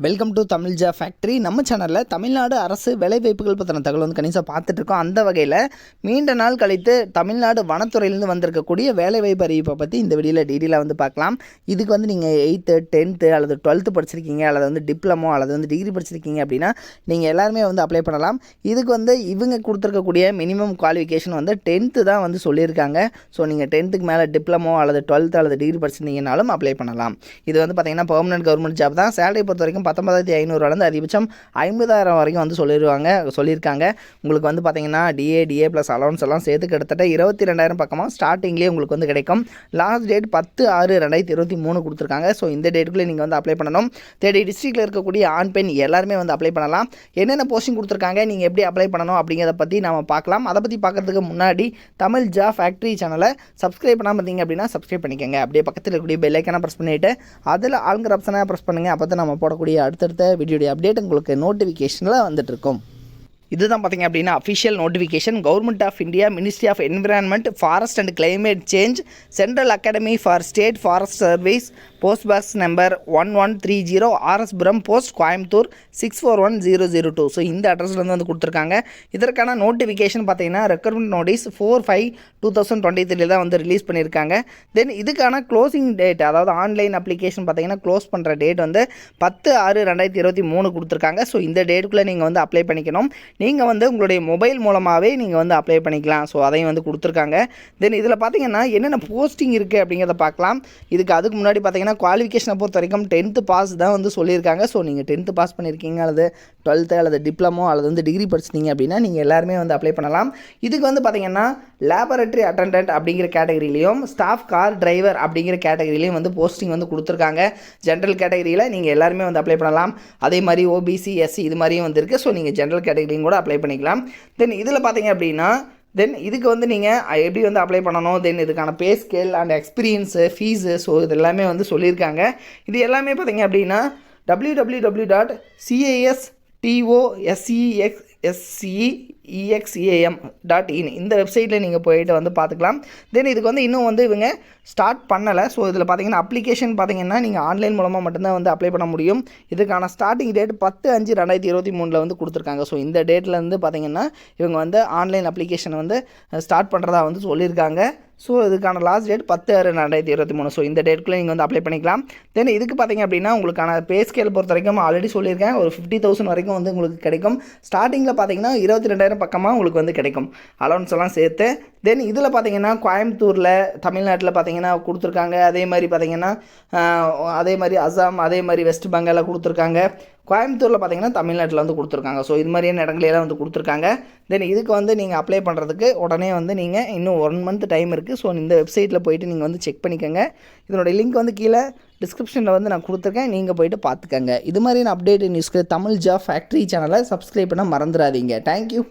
Welcome to Tamil ஜா factory. நம்ம சேனலில் தமிழ்நாடு அரசு வேலைவாய்ப்புகள் பற்றின தகவல் வந்து கணிசாக பார்த்துட்ருக்கோம். அந்த வகையில் நீண்ட நாள் கழித்து தமிழ்நாடு வனத்துறையிலேருந்து வந்திருக்கக்கூடிய வேலைவாய்ப்பு அறிவிப்பை பற்றி இந்த வீடியோவில் டீட்டெயிலாக வந்து பார்க்கலாம். இதுக்கு வந்து நீங்கள் 8th 10th அல்லது 12th படிச்சிருக்கீங்க, அல்லது வந்து டிப்ளமோ அல்லது வந்து டிகிரி படிச்சிருக்கீங்க அப்படின்னா நீங்கள் எல்லாருமே வந்து அப்ளை பண்ணலாம். இதுக்கு வந்து இவங்க கொடுத்துருக்கக்கூடிய மினிமம் குவாலிஃபிகேஷன் வந்து 10th தான் வந்து சொல்லியிருக்காங்க. ஸோ நீங்கள் 10th மேலே டிப்ளமோ அல்லது 12th அல்லது டிகிரி படிச்சிருந்தீங்கனாலும் அப்ளை பண்ணலாம். இது வந்து பார்த்திங்கன்னா பெர்மனன்ட் கவர்மெண்ட் ஜாப் தான். சேலரி பொறுத்த வரைக்கும் 19,500 அதிகபட்சம் 50,000 வரைக்கும் வந்து சொல்லியிருக்காங்க. உங்களுக்கு வந்து பார்த்தீங்கன்னா டிஏ ப்ளஸ் அலவன்ஸ் எல்லாம் சேர்த்து கிட்டத்தட்ட 22,000 பக்கமாக ஸ்டார்டிங்லேயே உங்களுக்கு வந்து கிடைக்கும். லாஸ்ட் டேட் 10/6/2023 கொடுத்துருக்காங்க. ஸோ இந்த டேட்டுக்குள்ளே நீங்கள் வந்து அப்ளை பண்ணணும். தேடி டிஸ்ட்ரிக்டில் இருக்கக்கூடிய ஆண் பெண் எல்லாருமே வந்து அப்ளை பண்ணலாம். என்னென்ன போஸ்டிங் கொடுத்துருக்காங்க, நீங்கள் எப்படி அப்ளை பண்ணணும் அப்படிங்கிறத பற்றி நம்ம பார்க்கலாம். அதை பற்றி பார்க்குறதுக்கு முன்னாடி தமிழ் ஜா ஃபேக்ட்ரி சேனலை சப்ஸ்கிரைப் பண்ணாமல் இருந்தீங்க அப்படின்னா சப்ஸ்கிரைப் பண்ணிக்கோங்க. அப்படியே பக்கத்தில் இருக்கக்கூடிய பெல் ஐக்கானை ப்ரெஸ் பண்ணிவிட்டு அதில் ஆளுங்கிற ஆப்ஷனை ப்ரெஸ் பண்ணுங்கள். அப்போ தான் நம்ம போடக்கூடிய அடுத்தடுத்த வீடியோடைய அப்டேட் உங்களுக்கு நோட்டிஃபிகேஷனில் வந்துட்டுருக்கும். இதுதான் பார்த்திங்க அப்படின்னா official notification. Government of India, ministry of environment, forest and climate change, central academy for state forest service, post box number 1130, RS Puram post, Coimbatore 641002. So இந்த அட்ரஸ்லேருந்து வந்து கொடுத்துருக்காங்க. இதற்கான நோட்டிஃபிகேஷன் பார்த்தீங்கன்னா ரெக்ரூட்மெண்ட் நோட்டீஸ் 4/5/2023 தான் வந்து ரிலீஸ் பண்ணியிருக்காங்க. தென் இதுக்கான க்ளோசிங் டேட், அதாவது ஆன்லைன் அப்ளிகேஷன் பார்த்தீங்கன்னா க்ளோஸ் பண்ணுற டேட் வந்து 10/6/2023 கொடுத்துருக்காங்க. ஸோ இந்த டேட்டுக்குள்ளே நீங்கள் வந்து அப்ளை பண்ணிக்கணும். நீங்கள் வந்து உங்களுடைய மொபைல் மூலமாகவே நீங்கள் வந்து அப்ளை பண்ணிக்கலாம். ஸோ அதையும் வந்து கொடுத்துருக்காங்க. தென் இதில் பார்த்தீங்கன்னா என்னென்ன போஸ்டிங் இருக்குது அப்படிங்கிறத பார்க்கலாம். அதுக்கு முன்னாடி பார்த்தீங்கன்னா குவாலிஃபிகேஷனை பொறுத்த வரைக்கும் 10th பாஸ் தான் வந்து சொல்லியிருக்காங்க. ஸோ நீங்கள் 10th பாஸ் பண்ணியிருக்கீங்க, அல்லது 12th அல்லது டிப்ளமோ அல்லது வந்து டிகிரி படிச்சிட்டிங்க அப்படின்னா நீங்கள் எல்லாருமே வந்து அப்ளை பண்ணலாம். இதுக்கு வந்து பார்த்தீங்கன்னா லேபரட்டரி அட்டெண்டன்ட் அப்படிங்கிற கேட்டகரியிலையும் ஸ்டாஃப் கார் டிரைவர் அப்படிங்கிற கேட்டகரியிலையும் வந்து போஸ்டிங் வந்து கொடுத்துருக்காங்க. ஜென்ரல் கேட்டகரியில் நீங்கள் எல்லாருமே வந்து அப்ளை பண்ணலாம். அதே மாதிரி ஓபிசி எஸ்சி இது மாதிரியும் வந்து இருக்குது. ஸோ நீங்கள் ஜென்ரல் கேட்டகரியும் கூட அப்ளை பண்ணிக்கலாம். தென் இதில் பார்த்தீங்க அப்படின்னா இதுக்கு வந்து நீங்கள் எப்படி வந்து அப்ளை பண்ணணும், தென் இதுக்கான pay scale and experience, fees, so இது எல்லாமே வந்து சொல்லியிருக்காங்க. இது எல்லாமே பார்த்தீங்க அப்படின்னா www.cascexam.in இந்த வெப்சைட்டில் நீங்கள் போயிட்டு வந்து பார்த்துக்கலாம். தென் இதுக்கு வந்து இன்னும் வந்து இவங்க ஸ்டார்ட் பண்ணலை. ஸோ இதில் பார்த்தீங்கன்னா அப்ளிகேஷன் பார்த்தீங்கன்னா நீங்கள் ஆன்லைன் மூலமாக மட்டும்தான் வந்து அப்ளை பண்ண முடியும். இதுக்கான ஸ்டார்டிங் டேட் 10/5/2023 வந்து கொடுத்துருக்காங்க. ஸோ இந்த டேட்லேருந்து பார்த்தீங்கன்னா இவங்க வந்து ஆன்லைன் அப்ளிகேஷன் வந்து ஸ்டார்ட் பண்ணுறதா வந்து சொல்லியிருக்காங்க. ஸோ இதுக்கான லாஸ்ட் டேட் 10/6/2023. ஸோ இந்த டேட்டுக்குள்ளே நீங்கள் வந்து அப்ளை பண்ணிக்கலாம். தென் இதுக்கு பார்த்தீங்க அப்படின்னா உங்களுக்கான பே ஸ்கேல் பொறுத்த வரைக்கும் ஆல்ரெடி சொல்லியிருக்கேன், ஒரு 50,000 வரைக்கும் வந்து உங்களுக்கு கிடைக்கும். ஸ்டார்டிங்கில் பார்த்தீங்கன்னா 22,000 பக்கமாக உங்களுக்கு வந்து கிடைக்கும், அலவன்ஸ் எல்லாம் சேர்த்து. தென் இதில் பார்த்தீங்கன்னா கோயம்புத்தூரில், தமிழ்நாட்டில் பார்த்தீங்கன்னா கொடுத்துருக்காங்க. அதே மாதிரி பார்த்தீங்கன்னா அதே மாதிரி அசாம், அதே மாதிரி வெஸ்ட் பெங்காலில் கொடுத்துருக்காங்க. கோயம்புத்தூரில் பார்த்தீங்கன்னா தமிழ்நாட்டில் வந்து கொடுத்துருக்காங்க. ஸோ இது மாதிரியான இடங்களெல்லாம் வந்து கொடுத்துருக்காங்க. தென் இதுக்கு வந்து நீங்கள் அப்ளை பண்ணுறதுக்கு உடனே வந்து நீங்கள் இன்னும் 1 month டைம் இருக்குது. ஸோ இந்த வெப்சைட்டில் போய்ட்டு நீங்கள் வந்து செக் பண்ணிக்கோங்க. இதனுடைய லிங்க் வந்து கீழே டிஸ்கிரிப்ஷனில் வந்து நான் கொடுத்துருக்கேன், நீங்கள் போய்ட்டு பார்த்துக்கங்க. இது மாதிரியான அப்டேட் நியூஸ்க்கு தமிழ் ஜா ஃபேக்ட்ரி சேனலை சப்ஸ்கிரைப் பண்ண மறந்துடாதீங்க. தேங்க்யூ.